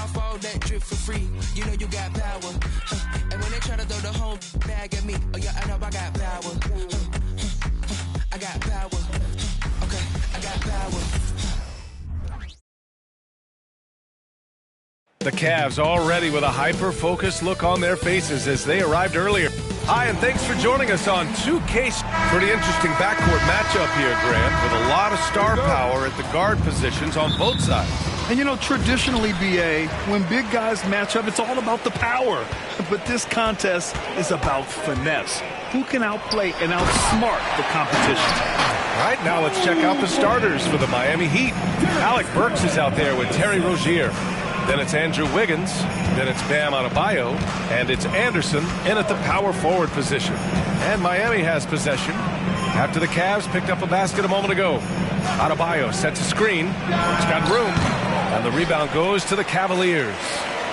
off all that drip for free. You know you got power. And when they try to throw the whole bag at me, oh yeah, I know I got power. I got power. Okay, I got power. The Cavs already with a hyper-focused look on their faces as they arrived earlier. Hi, and thanks for joining us on 2K. Pretty interesting backcourt matchup here, Grant, with a lot of star power at the guard positions on both sides. And, you know, traditionally, B.A., when big guys match up, it's all about the power. But this contest is about finesse. Who can outplay and outsmart the competition? All right, now let's check out the starters for the Miami Heat. Alec Burks is out there with Terry Rozier. Then it's Andrew Wiggins. Then it's Bam Adebayo. And it's Anderson in at the power forward position. And Miami has possession after the Cavs picked up a basket a moment ago. Adebayo sets a screen. It's got room. And the rebound goes to the Cavaliers.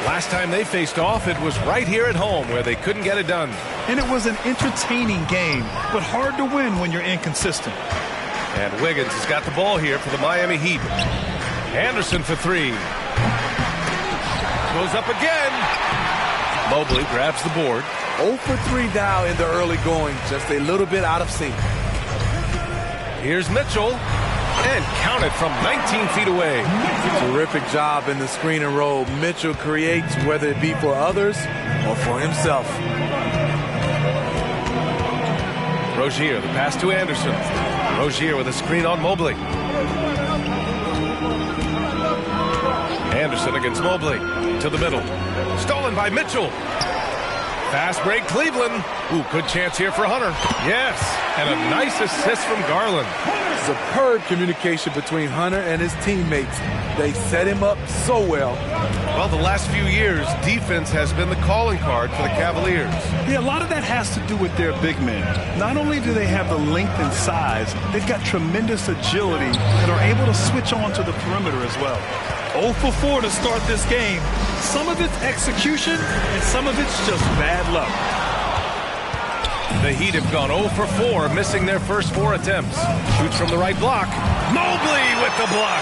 Last time they faced off, it was right here at home where they couldn't get it done. And it was an entertaining game, but hard to win when you're inconsistent. And Wiggins has got the ball here for the Miami Heat. Anderson for three. Goes up again. Mobley grabs the board. 0 for 3 now in the early going. Just a little bit out of sync. Here's Mitchell. And counted from 19 feet away. Terrific job in the screen and roll. Mitchell creates, whether it be for others or for himself. Rozier, the pass to Anderson. Rozier with a screen on Mobley. Anderson against Mobley. To the middle. Stolen by Mitchell. Fast break, Cleveland. Ooh, good chance here for Hunter. Yes, and a nice assist from Garland. Superb communication between Hunter and his teammates. They set him up so well. Well, the last few years, defense has been the calling card for the Cavaliers. Yeah, a lot of that has to do with their big men. Not only do they have the length and size, they've got tremendous agility and are able to switch on to the perimeter as well. 0 for 4 to start this game. Some of it's execution, and some of it's just bad luck. The Heat have gone 0 for 4, missing their first 4 attempts. Shoots from the right block. Mobley with the block.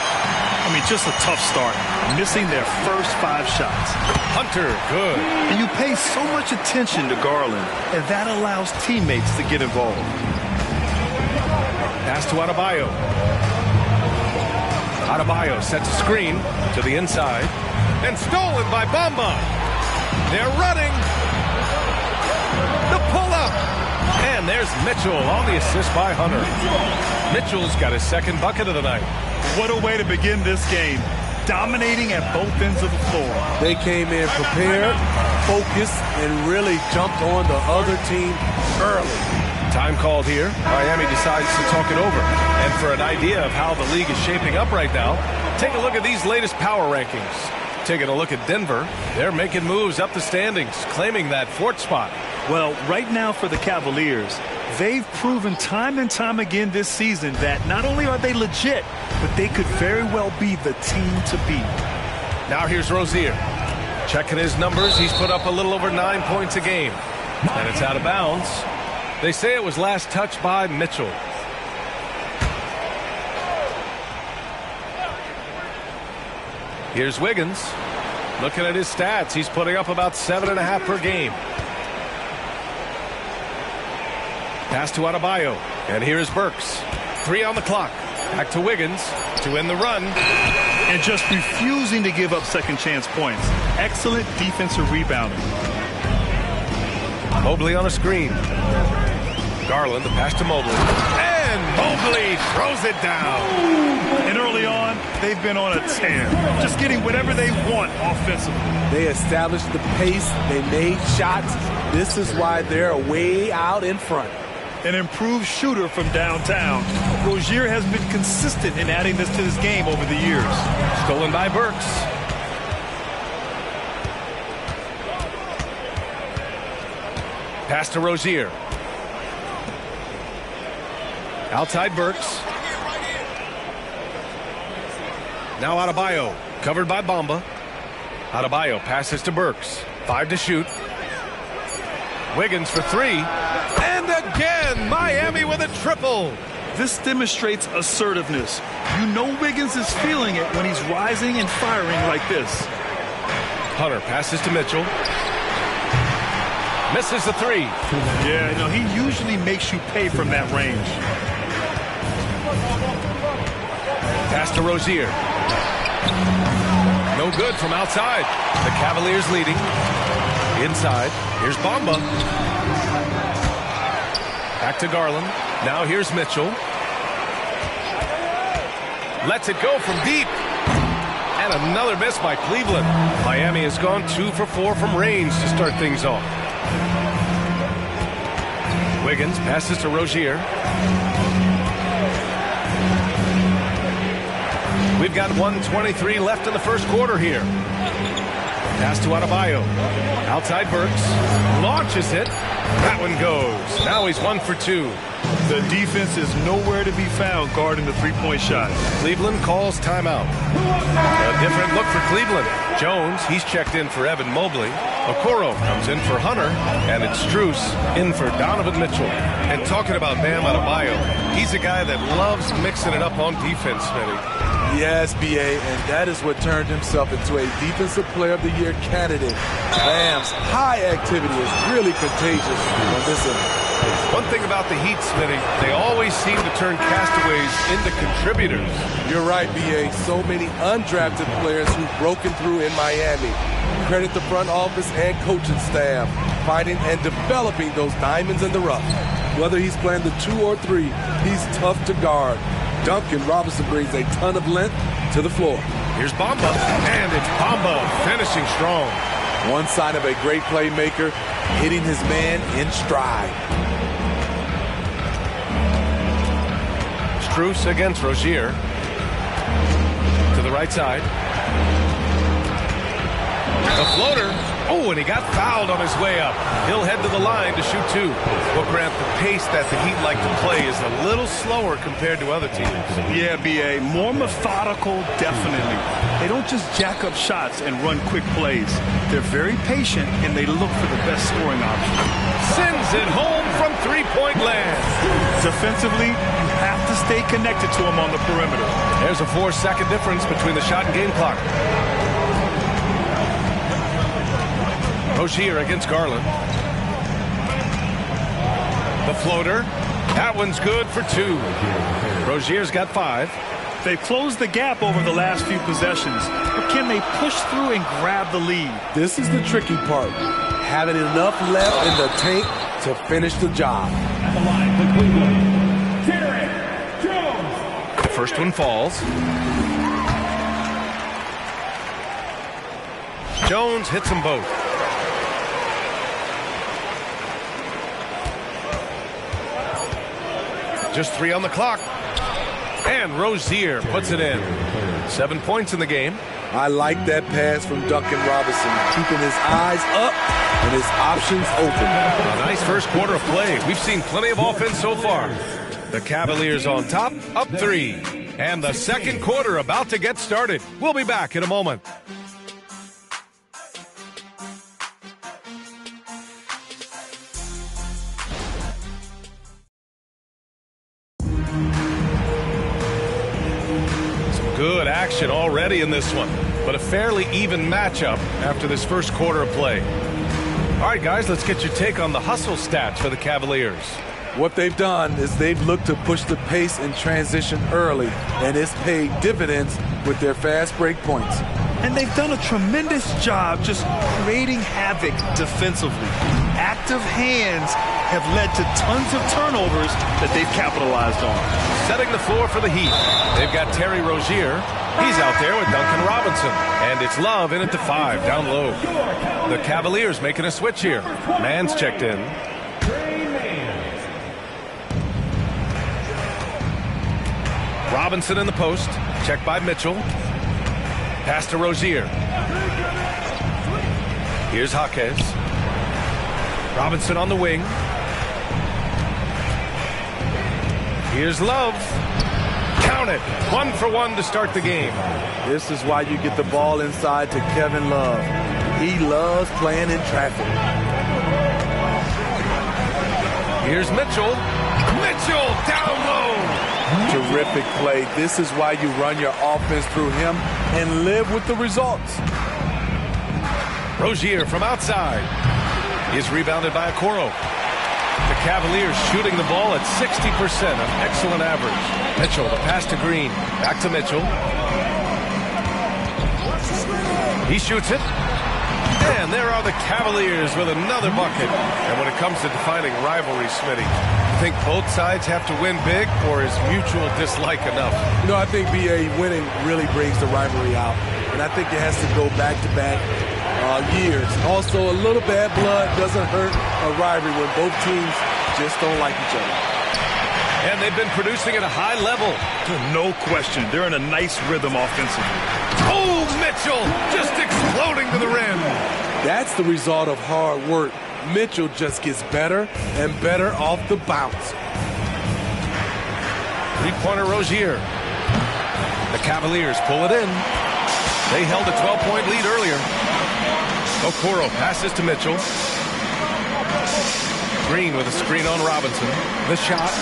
I mean, just a tough start, missing their first 5 shots. Hunter, good. And you pay so much attention to Garland, and that allows teammates to get involved. Pass to Adebayo. Adebayo sets a screen to the inside. And stolen by Bamba. They're running. The pull-up. And there's Mitchell on the assist by Hunter. Mitchell's got his second bucket of the night. What a way to begin this game. Dominating at both ends of the floor. They came in prepared, focused, and really jumped on the other team early. Time called here. Miami decides to talk it over. And for an idea of how the league is shaping up right now, take a look at these latest power rankings. Taking a look at Denver, they're making moves up the standings, claiming that 4th spot. Well, right now for the Cavaliers, they've proven time and time again this season that not only are they legit, but they could very well be the team to beat. Now here's Rozier. Checking his numbers, he's put up a little over 9 points a game. And it's out of bounds. They say it was last touched by Mitchell. Here's Wiggins. Looking at his stats, he's putting up about 7.5 per game. Pass to Adebayo. And here's Burks. 3 on the clock. Back to Wiggins to end the run. And just refusing to give up second chance points. Excellent defensive rebounding. Mobley on a screen. Garland, the pass to Mobley. And Mobley throws it down. And early on, they've been on a tear. Just getting whatever they want offensively. They established the pace. They made shots. This is why they're way out in front. An improved shooter from downtown. Rozier has been consistent in adding this to his game over the years. Stolen by Burks. Pass to Rozier. Outside Burks. Now Adebayo, covered by Bamba. Adebayo passes to Burks. 5 to shoot. Wiggins for 3. And again, Miami with a triple. This demonstrates assertiveness. You know Wiggins is feeling it when he's rising and firing like this. Hunter passes to Mitchell. Misses the three. Yeah, he usually makes you pay from that range. Pass to Rozier. No good from outside. The Cavaliers leading. Inside. Here's Bamba. Back to Garland. Now here's Mitchell. Lets it go from deep. And another miss by Cleveland. Miami has gone 2 for 4 from range to start things off. Wiggins passes to Rozier. We've got 1:23 left in the first quarter here. Pass to Adebayo. Outside Burks. Launches it. That one goes. Now he's 1 for 2. The defense is nowhere to be found guarding the three-point shot. Cleveland calls timeout. A different look for Cleveland. Jones, he's checked in for Evan Mobley. Okoro comes in for Hunter. And it's Strus in for Donovan Mitchell. And talking about Bam Adebayo, he's a guy that loves mixing it up on defense, Smitty. Yes, B.A., and that is what turned himself into a Defensive Player of the Year candidate. Bam's high activity is really contagious on this end. One thing about the Heat, Smitty, they always seem to turn castaways into contributors. You're right, B.A. So many undrafted players who've broken through in Miami. Credit the front office and coaching staff, finding and developing those diamonds in the rough. Whether he's playing the 2 or 3, he's tough to guard. Duncan Robinson brings a ton of length to the floor. Here's Bamba, and it's Bamba finishing strong. One sign of a great playmaker, hitting his man in stride. Strus against Rozier. To the right side. The floater. Oh, and he got fouled on his way up. He'll head to the line to shoot 2. Well, Grant, the pace that the Heat like to play is a little slower compared to other teams. Yeah, B.A., more methodical, definitely. They don't just jack up shots and run quick plays. They're very patient, and they look for the best scoring option. Sends it home from three-point land. Defensively, you have to stay connected to him on the perimeter. There's a 4-second difference between the shot and game clock. Rozier against Garland. The floater. That one's good for 2. Rozier's got 5. They've closed the gap over the last few possessions, but can they push through and grab the lead? This is the tricky part. Having enough left in the tank to finish the job. At the line for Cleveland, Derrick Jones. The first one falls. Jones hits them both. Just 3 on the clock. And Rozier puts it in. 7 points in the game. I like that pass from Duncan Robinson, keeping his eyes up and his options open. A nice first quarter of play. We've seen plenty of offense so far. The Cavaliers on top, up 3. And the second quarter about to get started. We'll be back in a moment. Good action already in this one, but a fairly even matchup after this first quarter of play. All right, guys, let's get your take on the hustle stats for the Cavaliers. What they've done is they've looked to push the pace in transition early, and it's paid dividends with their fast break points. And they've done a tremendous job just creating havoc defensively. Active hands have led to tons of turnovers that they've capitalized on. Setting the floor for the Heat. They've got Terry Rozier. He's out there with Duncan Robinson. And it's Love in at the 5, down low. The Cavaliers making a switch here. Mann's checked in. Robinson in the post. Checked by Mitchell. Pass to Rozier. Here's Jaquez. Robinson on the wing. Here's Love. Count it. 1 for 1 to start the game. This is why you get the ball inside to Kevin Love. He loves playing in traffic. Here's Mitchell. Mitchell down low. Terrific play. This is why you run your offense through him and live with the results. Rozier from outside. Is rebounded by Okoro. The Cavaliers shooting the ball at 60%, an excellent average. Mitchell, the pass to Green. Back to Mitchell. He shoots it. And there are the Cavaliers with another bucket. And when it comes to defining rivalry, Smitty, you think both sides have to win big, or is mutual dislike enough? You know, I think BA winning really brings the rivalry out. And I think it has to go back-to-back years. Also, a little bad blood doesn't hurt a rivalry when both teams just don't like each other. And they've been producing at a high level. No question. They're in a nice rhythm offensively. Oh, Mitchell just exploding to the rim. That's the result of hard work. Mitchell just gets better and better off the bounce. Three-pointer Rozier. The Cavaliers pull it in. They held a 12-point lead earlier. Okoro passes to Mitchell. Green with a screen on Robinson. The shot.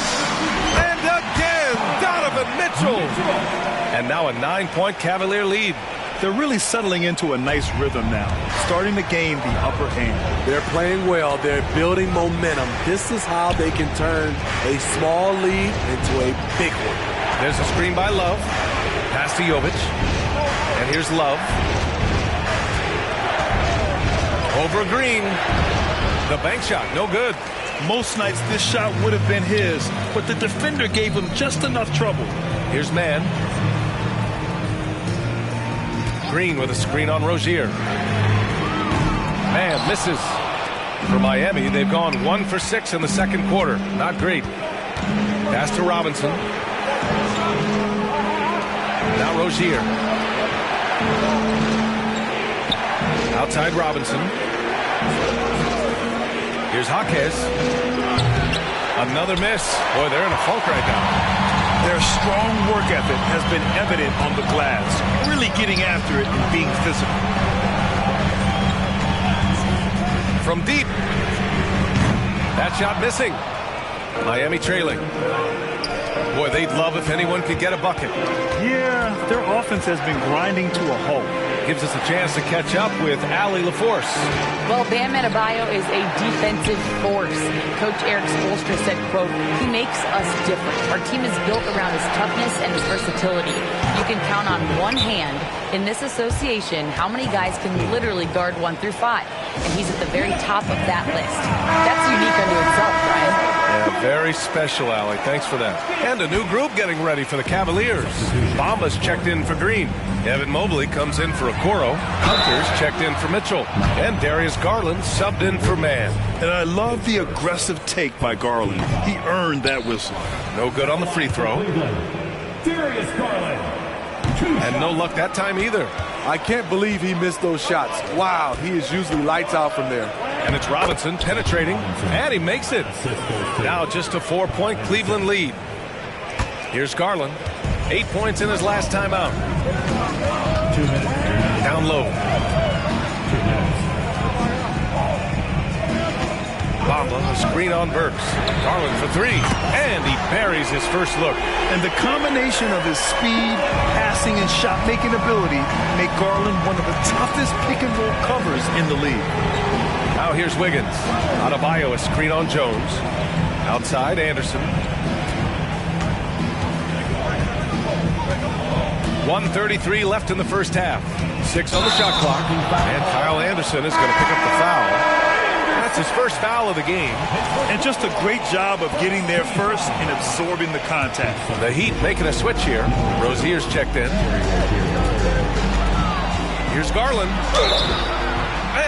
And again, Donovan Mitchell. And now a 9-point Cavalier lead. They're really settling into a nice rhythm now, starting to gain the upper hand. They're playing well. They're building momentum. This is how they can turn a small lead into a big one. There's a screen by Love. Pass to Jovic. And here's Love. Over Green. The bank shot, no good. Most nights this shot would have been his, but the defender gave him just enough trouble. Here's Mann. Green with a screen on Rozier. Mann misses. For Miami, they've gone 1 for 6 in the second quarter. Not great. Pass to Robinson. Now Rozier. Outside Robinson. Here's Jaquez. Another miss. Boy, they're in a funk right now. Their strong work ethic has been evident on the glass, really getting after it and being physical. From deep. That shot missing. Miami trailing. Boy, they'd love if anyone could get a bucket. Yeah, their offense has been grinding to a halt. Gives us a chance to catch up with Allie LaForce. Well, Bam Adebayo is a defensive force. Coach Eric Spoelstra said, quote, "He makes us different. Our team is built around his toughness and his versatility. You can count on one hand in this association how many guys can literally guard 1 through 5. And he's at the very top of that list. That's unique unto itself, Brian." Yeah, very special, Allie. Thanks for that. And a new group getting ready for the Cavaliers. Bombas checked in for Green. Evan Mobley comes in for Okoro. Hunters checked in for Mitchell. And Darius Garland subbed in for Mann. And I love the aggressive take by Garland. He earned that whistle. No good on the free throw. Darius Garland. And no luck that time either. I can't believe he missed those shots. Wow, he is usually lights out from there. And it's Robinson penetrating, and he makes it. Now just a 4-point Cleveland lead. Here's Garland. 8 points in his last time out. 2 minutes. Down low. 2 minutes. Bamba, a screen on Burks. Garland for 3, and he buries his first look. And the combination of his speed, passing, and shot-making ability make Garland one of the toughest pick-and-roll covers in the league. Now here's Wiggins. Adebayo, a screen on Jones. Outside, Anderson. 1:33 left in the first half. 6 on the shot clock. And Kyle Anderson is going to pick up the foul. That's his first foul of the game. And just a great job of getting there first and absorbing the contact. The Heat making a switch here. Rozier's checked in. Here's Garland.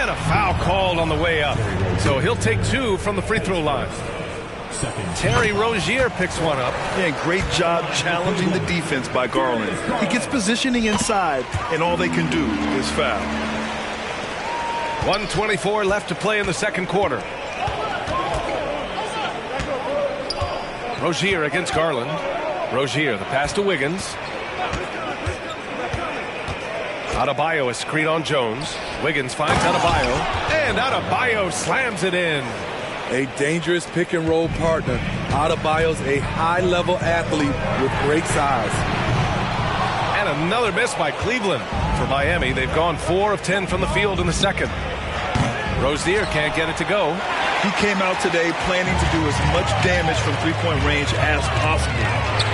And a foul called on the way up. So he'll take 2 from the free throw line. Terry Rozier picks one up. Yeah, great job challenging the defense by Garland. He gets positioning inside, and all they can do is foul. 1:24 left to play in the second quarter. Rozier against Garland. Rozier, the pass to Wiggins. Adebayo, a screen on Jones. Wiggins finds Adebayo, and Adebayo slams it in. A dangerous pick-and-roll partner. Adebayo's a high-level athlete with great size. And another miss by Cleveland. For Miami, they've gone 4 of 10 from the field in the second. Rozier can't get it to go. He came out today planning to do as much damage from three-point range as possible.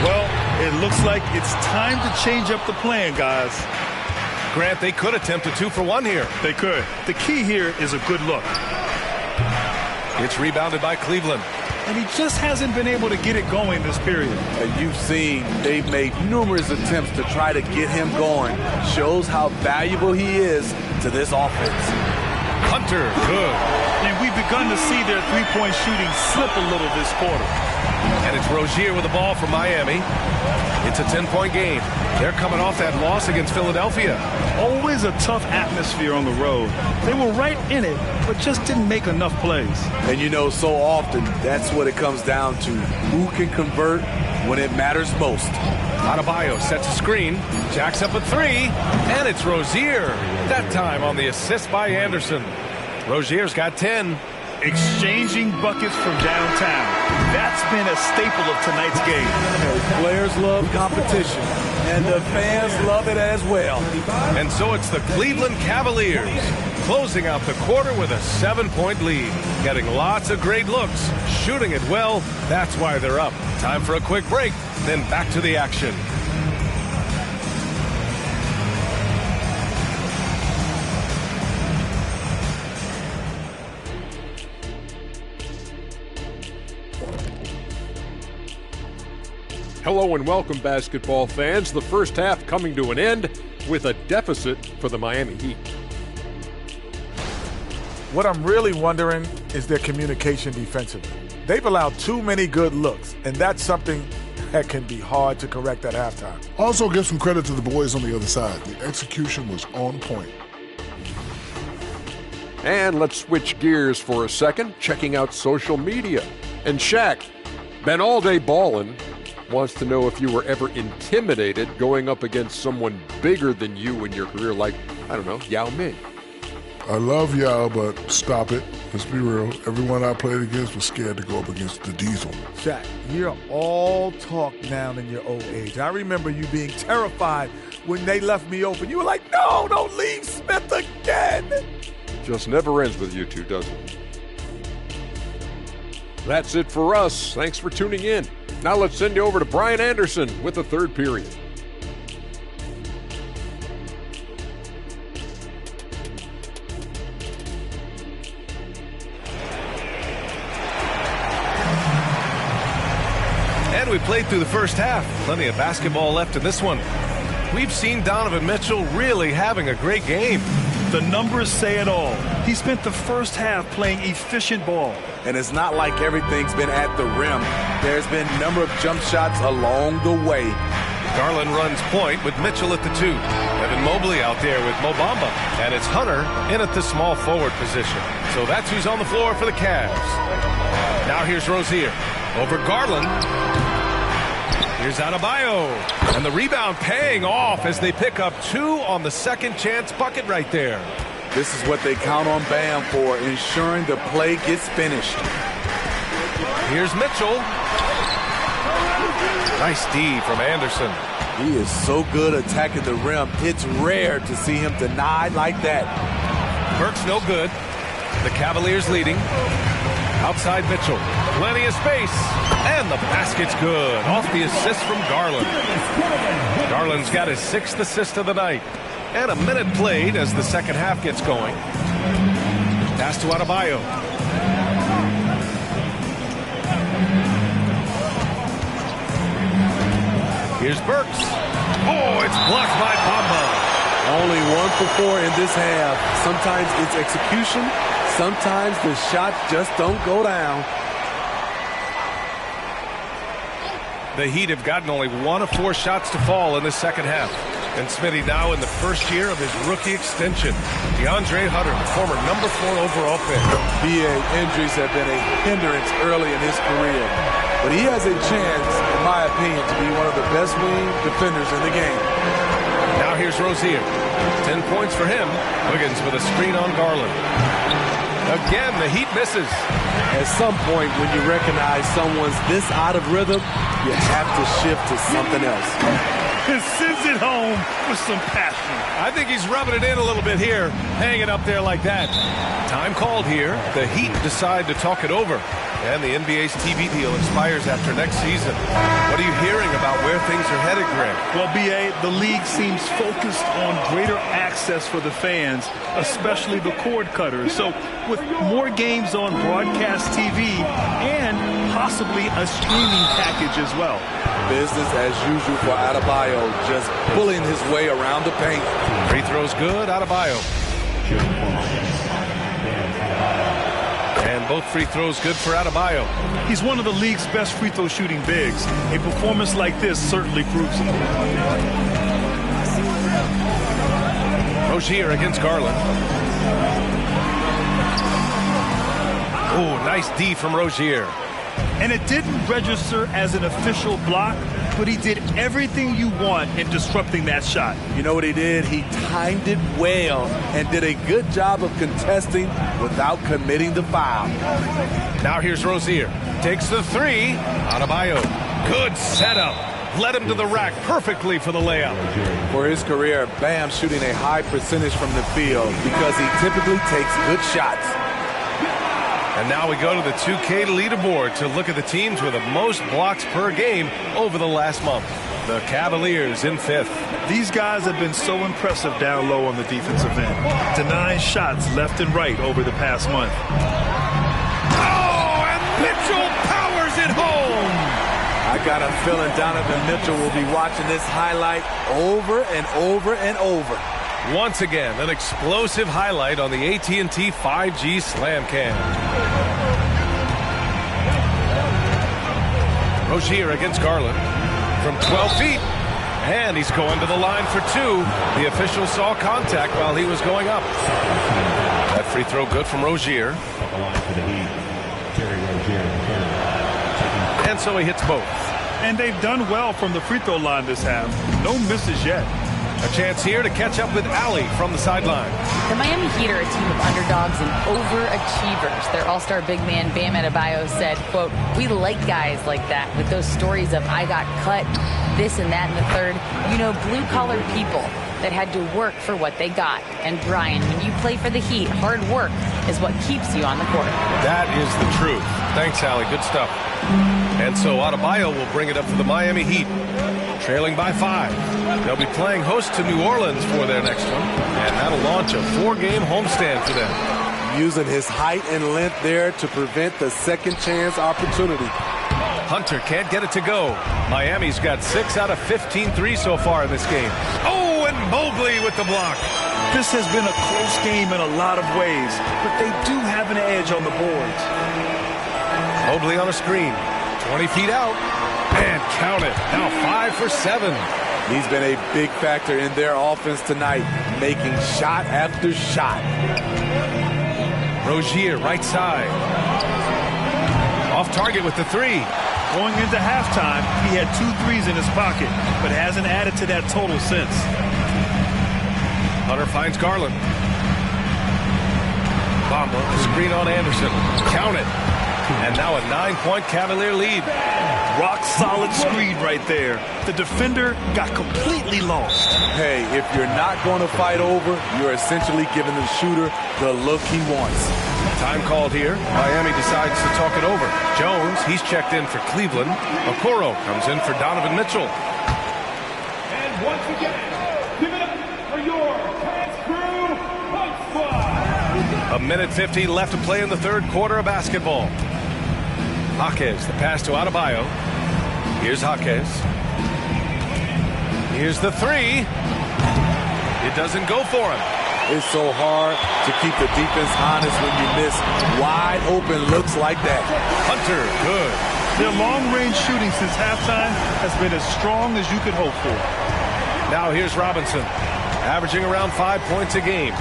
Well, it looks like it's time to change up the plan, guys. Grant, they could attempt a 2-for-1 here. They could. The key here is a good look. It's rebounded by Cleveland. And he just hasn't been able to get it going this period. And you've seen they've made numerous attempts to try to get him going. Shows how valuable he is to this offense. Hunter, good. And we've begun to see their three-point shooting slip a little this quarter. And it's Rozier with the ball for Miami. It's a 10-point game. They're coming off that loss against Philadelphia. Always a tough atmosphere on the road. They were right in it, but just didn't make enough plays. And you know, so often, that's what it comes down to. Who can convert when it matters most? Adebayo sets a screen, jacks up a three, and it's Rozier. That time on the assist by Anderson. Rozier's got 10. Exchanging buckets from downtown. That's been a staple of tonight's game. Players love competition, and the fans love it as well. And so it's the Cleveland Cavaliers closing out the quarter with a 7-point lead. Getting lots of great looks, shooting it well. That's why they're up. Time for a quick break, then back to the action. Hello and welcome, basketball fans. The first half coming to an end with a deficit for the Miami Heat. What I'm really wondering is their communication defensively. They've allowed too many good looks, and that's something that can be hard to correct at halftime. Also give some credit to the boys on the other side. The execution was on point. And let's switch gears for a second, checking out social media. And Shaq, been all day ballin', wants to know if you were ever intimidated going up against someone bigger than you in your career, like, I don't know, Yao Ming. I love Yao, but stop it. Let's be real. Everyone I played against was scared to go up against the Diesel. Shaq, you're all talk now in your old age. I remember you being terrified when they left me open. You were like, no, don't leave Smith again. Just never ends with you two, does it? That's it for us. Thanks for tuning in. Now let's send you over to Brian Anderson with the third period. And we played through the first half. Plenty of basketball left in this one. We've seen Donovan Mitchell really having a great game. The numbers say it all. He spent the first half playing efficient ball. And it's not like everything's been at the rim. There's been a number of jump shots along the way. Garland runs point with Mitchell at the 2. Evan Mobley out there with Mo Bamba. And it's Hunter in at the small forward position. So that's who's on the floor for the Cavs. Now here's Rozier over Garland. Here's Adebayo. And the rebound paying off as they pick up 2 on the second chance bucket right there. This is what they count on Bam for, ensuring the play gets finished. Here's Mitchell. Nice D from Anderson. He is so good attacking the rim. It's rare to see him denied like that. Burks no good. The Cavaliers leading. Outside Mitchell. Plenty of space. And the basket's good. Off the assist from Garland. Garland's got his 6th assist of the night. And a minute played as the second half gets going. Pass to Adebayo. Here's Burks. Oh, it's blocked by Bamba. Only 1 for 4 in this half. Sometimes it's execution. Sometimes the shots just don't go down. The Heat have gotten only 1 of 4 shots to fall in the second half. And Smitty now in the first year of his rookie extension. DeAndre Hunter, the former number 4 overall pick. BA injuries have been a hindrance early in his career. But he has a chance, in my opinion, to be one of the best wing defenders in the game. Now here's Rozier. 10 points for him. Wiggins with a screen on Garland. Again, the Heat misses. At some point, when you recognize someone's this out of rhythm, you have to shift to something else. Cincy it home with some passion. I think he's rubbing it in a little bit here, hanging up there like that. Time called here. The Heat decide to talk it over. And the NBA's TV deal expires after next season. What are you hearing about where things are headed, Greg? Well, B.A., the league seems focused on greater access for the fans, especially the cord cutters. So with more games on broadcast TV and possibly a streaming package as well. Business as usual for Adebayo, just pulling his way around the paint. Free throws good, Adebayo. And both free throws good for Adebayo. He's one of the league's best free throw shooting bigs. A performance like this certainly proves it. Rozier against Garland. Oh, nice D from Rozier. And it didn't register as an official block, but he did everything you want in disrupting that shot. You know what he did? He timed it well and did a good job of contesting without committing the foul. Now here's Rozier. Takes the three. Adebayo. Good setup. Led him to the rack perfectly for the layup. For his career, Bam shooting a high percentage from the field because he typically takes good shots. And now we go to the 2K leaderboard to look at the teams with the most blocks per game over the last month. The Cavaliers in 5th. These guys have been so impressive down low on the defensive end, denying shots left and right over the past month. Oh, and Mitchell powers it home. I got a feeling Donovan Mitchell will be watching this highlight over and over and over. Once again, an explosive highlight on the AT&T 5G Slam Cam. Rozier against Garland from 12 feet. And he's going to the line for two. The official saw contact while he was going up. That free throw good from Rozier. And so he hits both. And they've done well from the free throw line this half. No misses yet. A chance here to catch up with Allie from the sideline. The Miami Heat are a team of underdogs and overachievers. Their all-star big man, Bam Adebayo, said, quote, "We like guys like that with those stories of I got cut, this and that and the third. You know, blue-collar people that had to work for what they got. And Brian, when you play for the Heat, hard work is what keeps you on the court." That is the truth. Thanks, Allie. Good stuff. And so Adebayo will bring it up for the Miami Heat, trailing by 5. They'll be playing host to New Orleans for their next one, and that'll launch a 4-game homestand for them. Using his height and length there to prevent the second chance opportunity. Hunter can't get it to go. Miami's got 6 out of 15 threes so far in this game. Oh, and Mobley with the block. This has been a close game in a lot of ways, but they do have an edge on the boards. Mobley on a screen. 20 feet out. And count it. Now 5 for 7. He's been a big factor in their offense tonight, making shot after shot. Rozier, right side. Off target with the 3. Going into halftime, he had 2 threes in his pocket, but hasn't added to that total since. Hunter finds Garland. Bamba, screen on Anderson. Count it. And now a 9-point Cavalier lead. Rock solid screen right there. The defender got completely lost. Hey, if you're not going to fight over, you're essentially giving the shooter the look he wants. Time called here. Miami decides to talk it over. Jones, he's checked in for Cleveland. Okoro comes in for Donovan Mitchell. And once again, give it up for your Crew Point Squad. A minute 50 left to play in the third quarter of basketball. Jaquez, the pass to Adebayo. Here's Jaquez. Here's the 3. It doesn't go for him. It's so hard to keep the defense honest when you miss wide open looks like that. Hunter, good. Their long-range shooting since halftime has been as strong as you could hope for. Now here's Robinson, averaging around 5 points a game.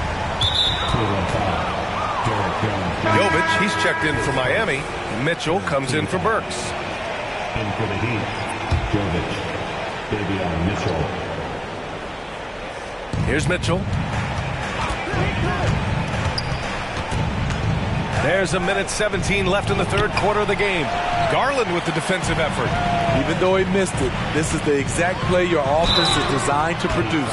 Jovic, he's checked in for Miami. Mitchell comes in for Burks. In for the Heat, Jovic, Davion Mitchell. Here's Mitchell. There's a minute 17 left in the third quarter of the game. Garland with the defensive effort. Even though he missed it, this is the exact play your offense is designed to produce.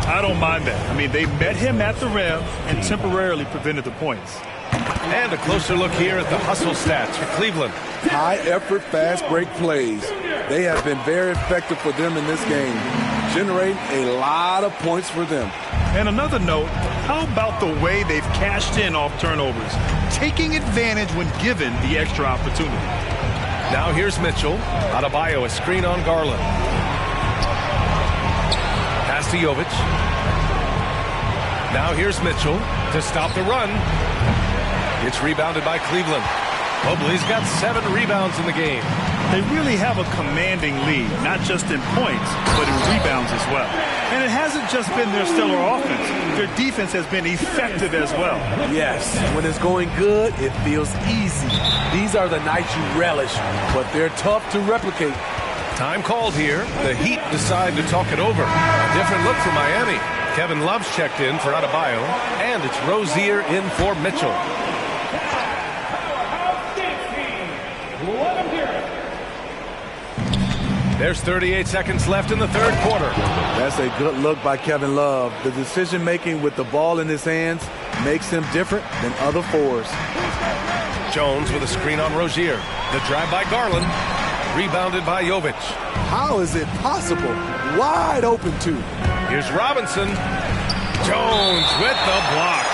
I don't mind that. I mean, they met him at the rim and temporarily prevented the points. And a closer look here at the hustle stats for Cleveland. High-effort, fast-break plays. They have been very effective for them in this game, generating a lot of points for them. And another note, how about the way they've cashed in off turnovers, taking advantage when given the extra opportunity. Now here's Mitchell. Adebayo, a screen on Garland. Pass to Jovic. Now here's Mitchell to stop the run. It's rebounded by Cleveland. Mobley's got 7 rebounds in the game. They really have a commanding lead, not just in points, but in rebounds as well. And it hasn't just been their stellar offense. Their defense has been effective as well. Yes, when it's going good, it feels easy. These are the nights you relish, but they're tough to replicate. Time called here. The Heat decide to talk it over. A different look for Miami. Kevin Love's checked in for Adebayo, and it's Rozier in for Mitchell. There's 38 seconds left in the third quarter. That's a good look by Kevin Love. The decision-making with the ball in his hands makes him different than other fours. Jones with a screen on Rozier. The drive by Garland. Rebounded by Jovic. How is it possible? Wide open, too. Here's Robinson. Jones with the block.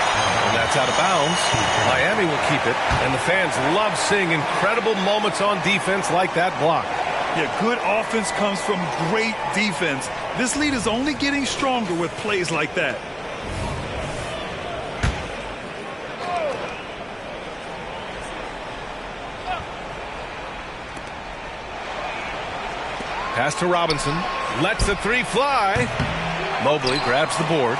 And that's out of bounds. Miami will keep it. And the fans love seeing incredible moments on defense like that block. Yeah, good offense comes from great defense. This lead is only getting stronger with plays like that. Pass to Robinson. Lets the 3 fly. Mobley grabs the board.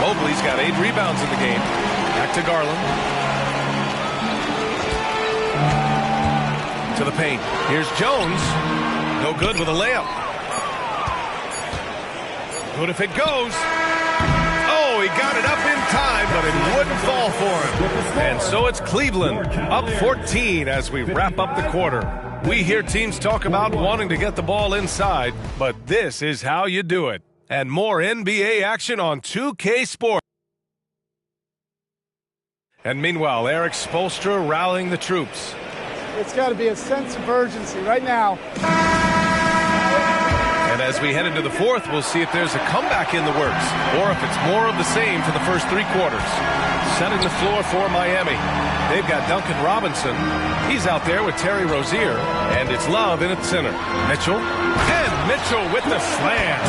Mobley's got 8 rebounds in the game. Back to Garland. To the paint. Here's Jones. No good with a layup. Good if it goes. Oh, he got it up in time, but it wouldn't fall for him. And so it's Cleveland up 14 as we wrap up the quarter. We hear teams talk about wanting to get the ball inside, but this is how you do it. And more NBA action on 2K Sports. And meanwhile, Eric Spoelstra rallying the troops. It's got to be a sense of urgency right now. And as we head into the fourth, we'll see if there's a comeback in the works or if it's more of the same for the first 3 quarters. Setting the floor for Miami. They've got Duncan Robinson. He's out there with Terry Rozier. And it's Love in at center. Mitchell. And Mitchell with the slam.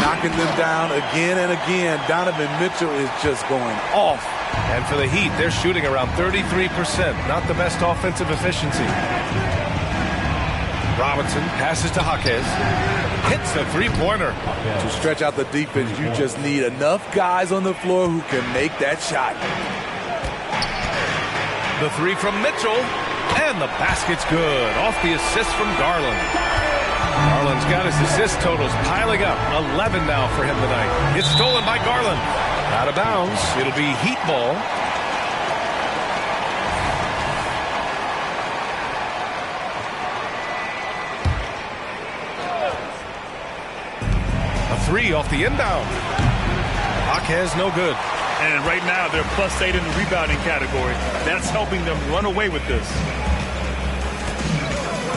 Knocking them down again and again. Donovan Mitchell is just going off. And for the Heat, they're shooting around 33%. Not the best offensive efficiency. Robinson passes to Jaquez. Hits a 3-pointer. To stretch out the defense, you just need enough guys on the floor who can make that shot. The 3 from Mitchell. And the basket's good. Off the assist from Garland. Garland's got his assist totals piling up. 11 now for him tonight. It's stolen by Garland. Out of bounds. It'll be Heat ball. A 3 off the inbound. Jaquez no good. And right now they're +8 in the rebounding category. That's helping them run away with this.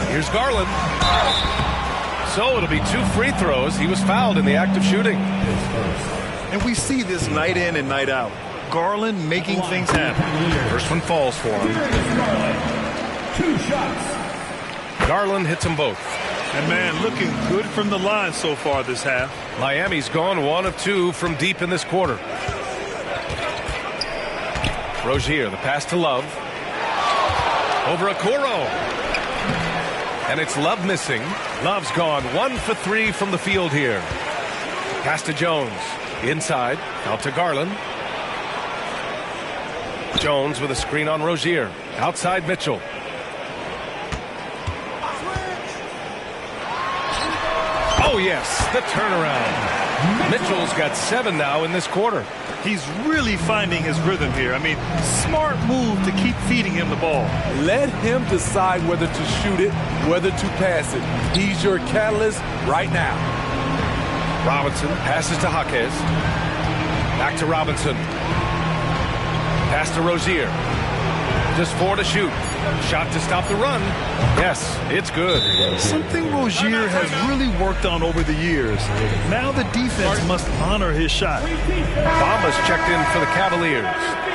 Here's Garland. So it'll be 2 free throws. He was fouled in the act of shooting. And we see this night in and night out. Garland making things happen. First one falls for him. 2 shots. Garland hits them both. And man, looking good from the line so far this half. Miami's gone 1 of 2 from deep in this quarter. Rozier, the pass to Love. Over Okoro. And it's Love missing. Love's gone 1 for 3 from the field here. Pass to Jones. Inside. Out to Garland. Jones with a screen on Rozier. Outside Mitchell. Oh, yes. The turnaround. Mitchell's got 7 now in this quarter. He's really finding his rhythm here. I mean, smart move to keep feeding him the ball. Let him decide whether to shoot it, whether to pass it. He's your catalyst right now. Robinson passes to Jaquez. Back to Robinson. Pass to Rozier. Just 4 to shoot. Shot to stop the run. Yes, it's good. Something Rozier has really worked on over the years. Now the defense must honor his shot. Bamba's checked in for the Cavaliers.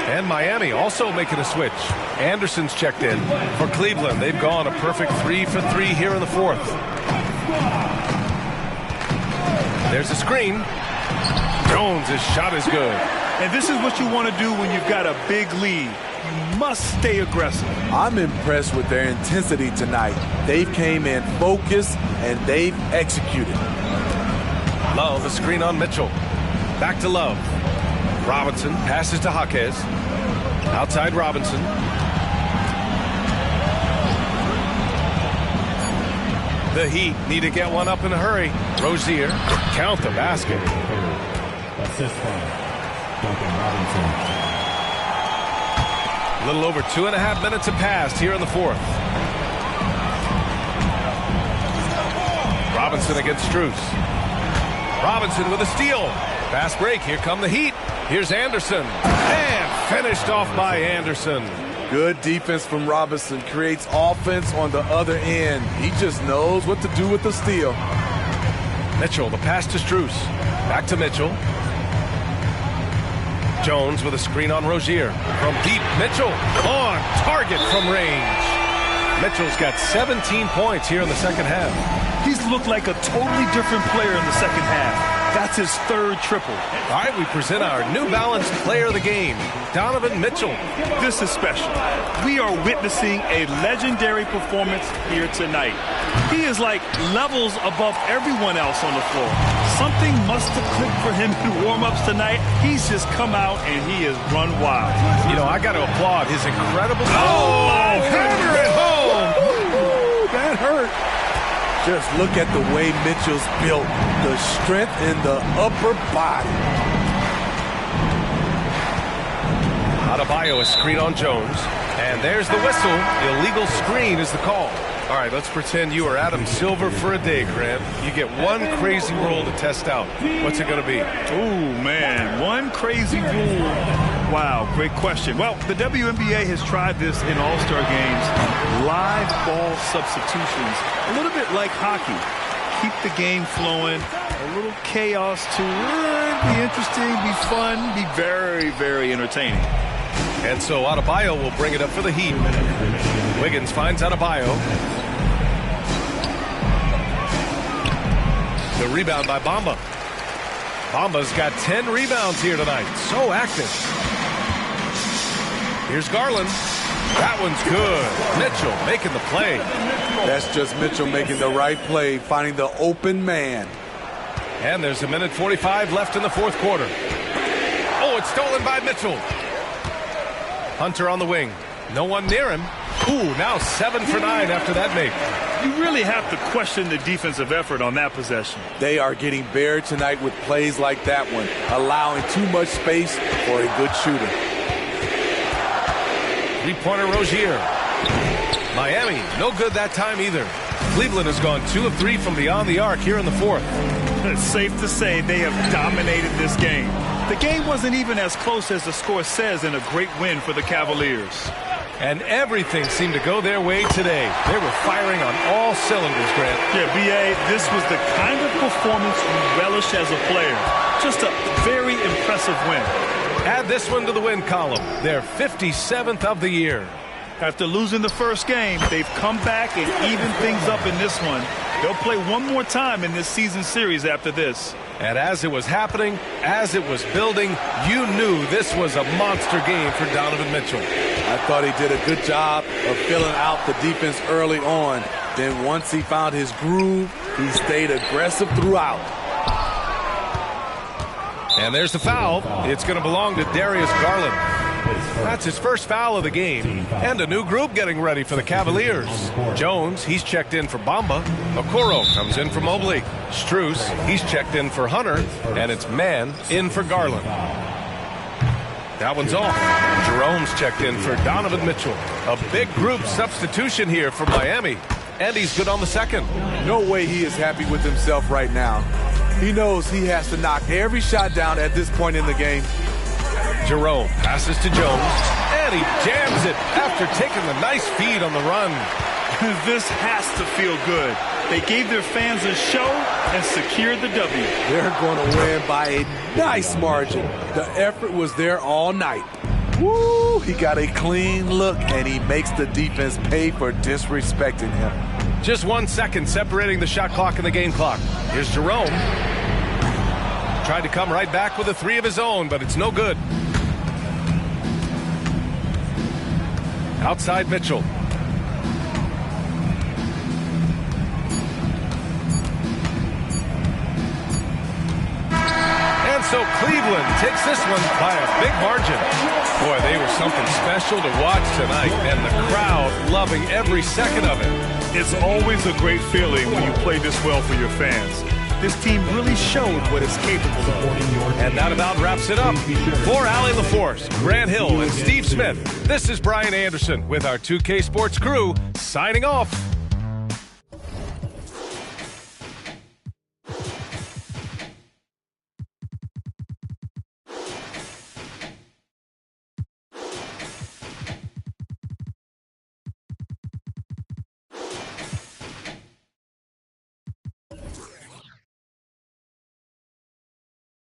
And Miami also making a switch. Anderson's checked in for Cleveland. They've gone a perfect 3 for 3 here in the fourth. There's a screen. Jones' shot is good. And this is what you want to do when you've got a big lead. You must stay aggressive. I'm impressed with their intensity tonight. They've came in focused and they've executed. Love, a screen on Mitchell. Back to Love. Robinson passes to Jaquez. Outside Robinson. The Heat need to get one up in a hurry. Rozier, count the basket. Assist by Duncan Robinson. A little over 2.5 minutes have passed here in the fourth. Robinson against Strus. Robinson with a steal. Fast break. Here come the Heat. Here's Anderson. And finished off by Anderson. Good defense from Robinson. Creates offense on the other end. He just knows what to do with the steal. Mitchell, the pass to Strus. Back to Mitchell. Jones with a screen on Rozier. From deep, Mitchell on target from range. Mitchell's got 17 points here in the second half. He's looked like a totally different player in the second half. That's his third triple. All right, we present our New Balance player of the game, Donovan Mitchell. This is special. We are witnessing a legendary performance here tonight. He is like levels above everyone else on the floor. Something must have clicked for him in warm-ups tonight. He's just come out and he has run wild. You know, I got to applaud his incredible... hammer it home! Ooh, that hurt. Just look at the way Mitchell's built. The strength in the upper body. Adebayo, a screen on Jones. And there's the whistle. Illegal screen is the call. All right, let's pretend you are Adam Silver for a day, Grant. You get one crazy rule to test out. What's it going to be? Oh, man, one crazy rule. Wow, great question. Well, the WNBA has tried this in All-Star games. Live ball substitutions, a little bit like hockey. Keep the game flowing, a little chaos to it. Be interesting, be fun, be very, very entertaining. And so Adebayo will bring it up for the Heat. Wiggins finds Adebayo. The rebound by Bamba. Bamba's got 10 rebounds here tonight. So active. Here's Garland. That one's good. Mitchell making the play. That's just Mitchell making the right play, finding the open man. And there's 1:45 left in the fourth quarter. Oh, it's stolen by Mitchell. Hunter on the wing. No one near him. Ooh, now 7 for 9 after that make. You really have to question the defensive effort on that possession. They are getting buried tonight with plays like that one, allowing too much space for a good shooter. Three-pointer Rozier. Miami, no good that time either. Cleveland has gone 2 of 3 from beyond the arc here in the fourth. It's safe to say they have dominated this game. The game wasn't even as close as the score says in a great win for the Cavaliers. And everything seemed to go their way today. They were firing on all cylinders, Grant. Yeah, B.A., this was the kind of performance you relish as a player. Just a very impressive win. Add this one to the win column. Their 57th of the year. After losing the first game, they've come back and evened things up in this one. They'll play one more time in this season series after this. And as it was happening, as it was building, you knew this was a monster game for Donovan Mitchell. I thought he did a good job of filling out the defense early on. Then once he found his groove, he stayed aggressive throughout. And there's the foul. It's going to belong to Darius Garland. That's his first foul of the game, and a new group getting ready for the Cavaliers. Jones, he's checked in for Bamba. Okoro comes in for Mobley. Strus, he's checked in for Hunter, and it's Mann in for Garland. That one's off. Jerome's checked in for Donovan Mitchell. A big group substitution here for Miami, and he's good on the second. No way he is happy with himself right now. He knows he has to knock every shot down at this point in the game. Jerome passes to Jones, and he jams it after taking the nice feed on the run. This has to feel good. They gave their fans a show and secured the W. They're going to win by a nice margin. The effort was there all night. Woo! He got a clean look, and he makes the defense pay for disrespecting him. Just 1 second separating the shot clock and the game clock. Here's Jerome. Tried to come right back with a three of his own, but it's no good. Outside Mitchell. And so Cleveland takes this one by a big margin. Boy, they were something special to watch tonight, and the crowd loving every second of it. It's always a great feeling when you play this well for your fans. This team really showed what it's capable of. And that about wraps it up. For Allie LaForce, Grant Hill, and Steve Smith, this is Brian Anderson with our 2K Sports crew signing off.